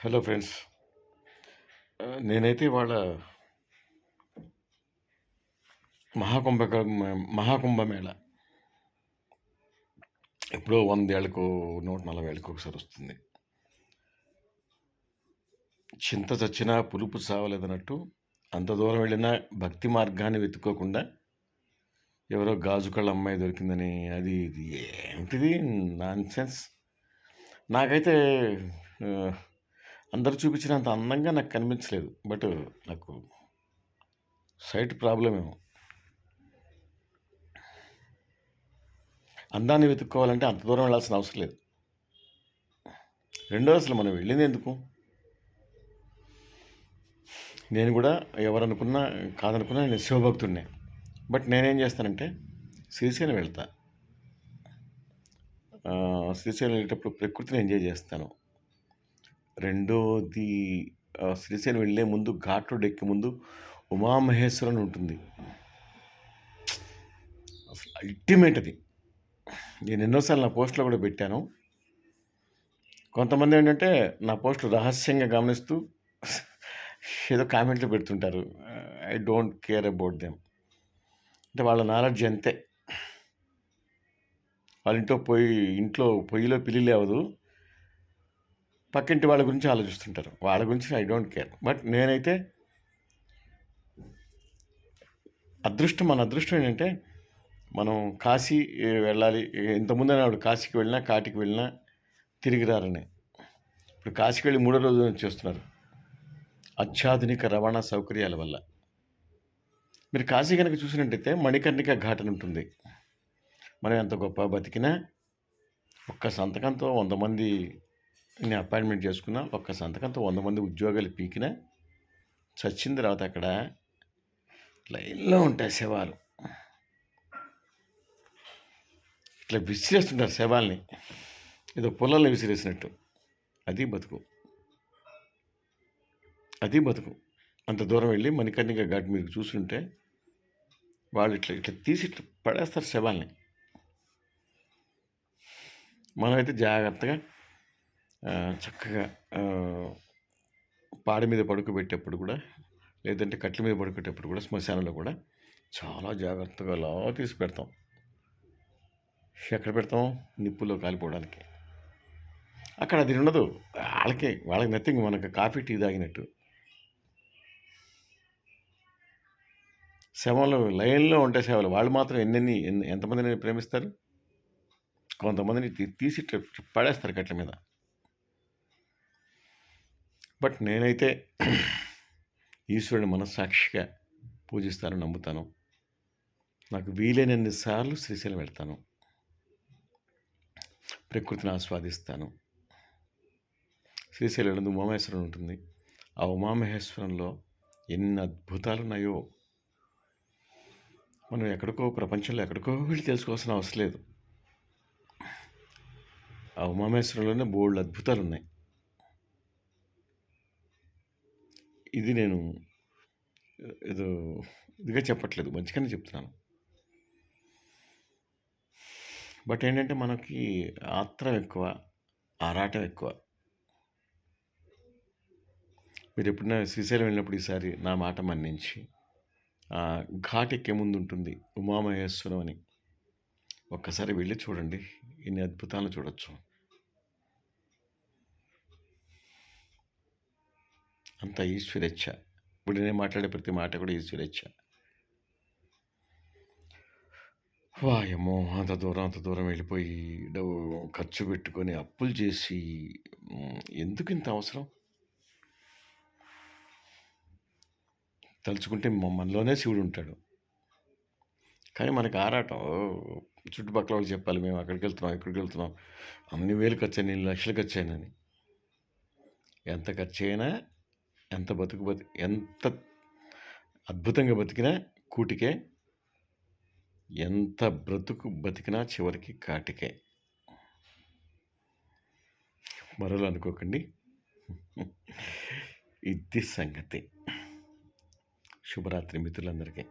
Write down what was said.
Hello friends. నేనైతే ఇవాళ మహాకుంభక మహాకుంభమేళ ఎప్పుడో 100 ఏళ్ళకో 140 ఏళ్ళకో ఒకసారి వస్తుంది. చింత చచ్చినా పులుపు చావలేదన్నట్టు అంత దూరం వెళ్ళినా భక్తి మార్గాన్ని వెతుక్కోకుండా ఎవరో గాజు కళ్ళ అమ్మాయి దొరికిందని అది ఇది ఏంటిది నాన్‌సెన్స్. నాకైతే అందరూ చూపించినంత అందంగా నాకు కనిపించలేదు. బట్ నాకు సైట్ ప్రాబ్లమ్ ఏమో. అందాన్ని వెతుక్కోవాలంటే అంత దూరం వెళ్ళాల్సిన అవసరం లేదు. రెండో అసలు మనం వెళ్ళింది ఎందుకు? నేను కూడా ఎవరనుకున్నా కాదనుకున్నా నేను శివభక్తుడినే. బట్ నేనేం చేస్తానంటే శ్రీశైలం వెళ్తా. శ్రీశైలం వెళ్ళేటప్పుడు ప్రకృతిని ఎంజాయ్ చేస్తాను. రెండోది శ్రీశైలం వెళ్ళే ముందు ఘాట్ రోడ్ ఎక్కే ముందు ఉమామహేశ్వరం ఉంటుంది. అసలు అల్టిమేట్ అది. నేను ఎన్నోసార్లు నా పోస్ట్లో కూడా పెట్టాను. కొంతమంది ఏంటంటే నా పోస్టులు రహస్యంగా గమనిస్తూ ఏదో కామెంట్లు పెడుతుంటారు. I don't care about them. అంటే వాళ్ళ నాలెడ్జ్ అంతే. వాళ్ళ ఇంట్లో పొయ్యిలో పిల్లి లేవదు, పక్కింటి వాళ్ళ గురించి ఆలోచిస్తుంటారు. వాళ్ళ గురించి ఐ డోంట్ కేర్. బట్ నేనైతే మన అదృష్టం ఏంటంటే మనం కాశీ వెళ్ళాలి. ఇంతకుముందు ఆవిడ కాశీకి వెళ్ళినా కాటికి వెళ్ళినా తిరిగి రారని. ఇప్పుడు కాశీకి వెళ్ళి 3వ రోజు వచ్చేస్తున్నారు అత్యాధునిక రవాణా సౌకర్యాల వల్ల. మీరు కాశీ కనుక చూసినట్టయితే మణికర్ణిక ఘాట్ అని ఉంటుంది. మనం ఎంత గొప్ప బతికినా ఒక్క సంతకంతో 100 మందిని అపాయింట్మెంట్ చేసుకున్నా, ఒక్క సంతకంతో 100 మంది ఉద్యోగాలు పీకినా చచ్చిన తర్వాత అక్కడ లైన్లో ఉంటాయి శవాలు. ఇట్లా విసిరేస్తుంటారు శవాల్ని, ఏదో పొలాలను విసిరేసినట్టు. అది బతుకు. అంత దూరం వెళ్ళి మణికర్ణిక ఘాట్ మీరు చూస్తుంటే వాళ్ళు ఇట్లా తీసి ఇట్లా పడేస్తారు శవాల్ని. మనమైతే జాగ్రత్తగా చక్కగా పాడి మీద పడుకోబెట్టేప్పుడు కూడా, లేదంటే కట్ల మీద పడుకునేటప్పుడు కూడా శ్మశానంలో కూడా చాలా జాగ్రత్తగా అలా తీసి పెడతాం. ఎక్కడ పెడతాం? నిప్పుల్లో కాలిపోవడానికి. అక్కడ అది ఉండదు. వాళ్ళకి నథింగ్. మనకు కాఫీ టీ తాగినట్టు. శవాలు లైన్లో ఉంటాయి శవాలు. వాళ్ళు మాత్రం ఎంతమందిని ప్రేమిస్తారు? కొంతమందిని తీసి పడేస్తారు కట్ల మీద. బట్ నేనైతే ఈశ్వరుని మనస్సాక్షిగా పూజిస్తాను, నమ్ముతాను. నాకు వీలైనన్ని సార్లు శ్రీశైలం వెళ్తాను, ప్రకృతిని ఆస్వాదిస్తాను. శ్రీశైలం ఉమామహేశ్వరం ఉంటుంది. ఆ ఉమామహేశ్వరంలో ఎన్ని అద్భుతాలు ఉన్నాయో మనం ప్రపంచంలో ఎక్కడికో వెళ్ళి తెలుసుకోవాల్సిన అవసరం లేదు. ఆ ఉమామహేశ్వరంలోనే బోల్డ్ అద్భుతాలు ఉన్నాయి. ఇది నేను ఏదో ఇదిగా చెప్పట్లేదు, మంచిగానే చెప్తున్నాను. బట్ ఏంటంటే మనకి ఆత్రం ఎక్కువ, ఆరాటం ఎక్కువ. మీరు ఎప్పుడైనా శ్రీశైలం వెళ్ళినప్పుడు ఈసారి నా మాట మన్నించి ఘాట్ ఎక్కే ముందు ఉంటుంది ఉమామహేశ్వరం అని, ఒక్కసారి వెళ్ళి చూడండి. ఇన్ని అద్భుతాలు చూడొచ్చు. అంత ఈశ్వరేచ్ఛ. ఇప్పుడు నేను మాట్లాడే ప్రతి మాట కూడా ఈశ్వరేచ్ఛ. వాయమ్మో, అంత దూరం వెళ్ళిపోయి ఖర్చు పెట్టుకొని అప్పులు చేసి ఎందుకు ఇంత అవసరం? తలుచుకుంటే మనలోనే శివుడు ఉంటాడు. కానీ మనకి ఆరాటం. చుట్టుపక్కల వాళ్ళు చెప్పాలి, మేము అక్కడికి వెళ్తున్నాం, అన్ని వేలు ఖర్చు అయినా, 1 లక్షలు ఖర్చు అయినని. ఎంత ఖర్చు అయినా, ఎంత అద్భుతంగా బతికినా కూటికే, ఎంత బతికినా చివరికి కాటికే. మరోలా అనుకోకండి. ఇది సంగతి. శుభరాత్రి మిత్రులందరికీ.